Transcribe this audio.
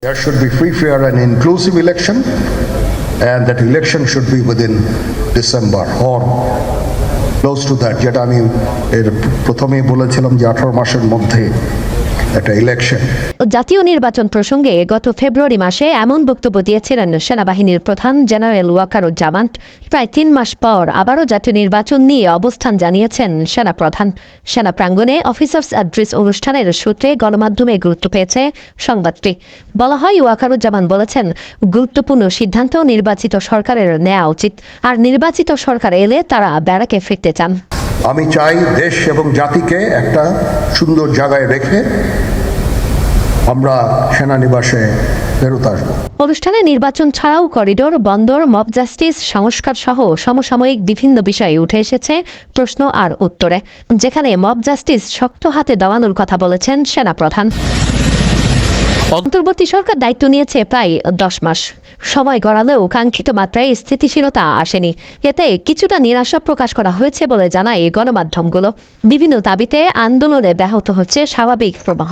There should be free, fair and inclusive election, and that election should be within December or close to that, যেটা আমি এর প্রথমেই বলেছিলাম যে 18 মাসের মধ্যে একটা ইলেকশন। জাতীয় নির্বাচন প্রসঙ্গে গত ফেব্রুয়ারি মাসে এমন বক্তব্য দিয়েছিলেন সেনাবাহিনীর প্রধান জেনারেল ওয়াকারুজ্জামান। প্রায় 3 মাস পর আবারও জাতীয় নির্বাচন নিয়ে অবস্থান জানিয়েছেন সেনাপ্রধান। সেনা প্রাঙ্গণে অফিসার্স অ্যাড্রেস অনুষ্ঠানের সূত্রে গণমাধ্যমে গুরুত্ব পেয়েছে সংবাদটি। বলা হয়, ওয়াকারুজ্জামান বলেছেন, গুরুত্বপূর্ণ সিদ্ধান্ত নির্বাচিত সরকারের নেওয়া উচিত, আর নির্বাচিত সরকার এলে তারা ব্যারাকে ফিরতে চান। আমি চাই দেশ এবং জাতিকে একটা সুন্দর জায়গায় রেখে আমরা সেনানিবাসে ফেরত আসবো। অনুষ্ঠানে নির্বাচন ছাড়াও করিডোর, বন্দর, মব জাস্টিস সংস্কার সহ সমসাময়িক বিভিন্ন বিষয়ে উঠে এসেছে প্রশ্ন আর উত্তরে, যেখানে মব জাস্টিস শক্ত হাতে দেওয়ানোর কথা বলেছেন সেনাপ্রধান। অন্তর্বর্তী সরকার দায়িত্ব নিয়েছে প্রায় 10 মাস। সময় গড়ালেও কাঙ্ক্ষিত মাত্রায় স্থিতিশীলতা আসেনি। এতে কিছুটা নিরাশা প্রকাশ করা হয়েছে বলে জানায় গণমাধ্যমগুলো। বিভিন্ন দাবিতে আন্দোলনে ব্যাহত হচ্ছে স্বাভাবিক প্রবাহ।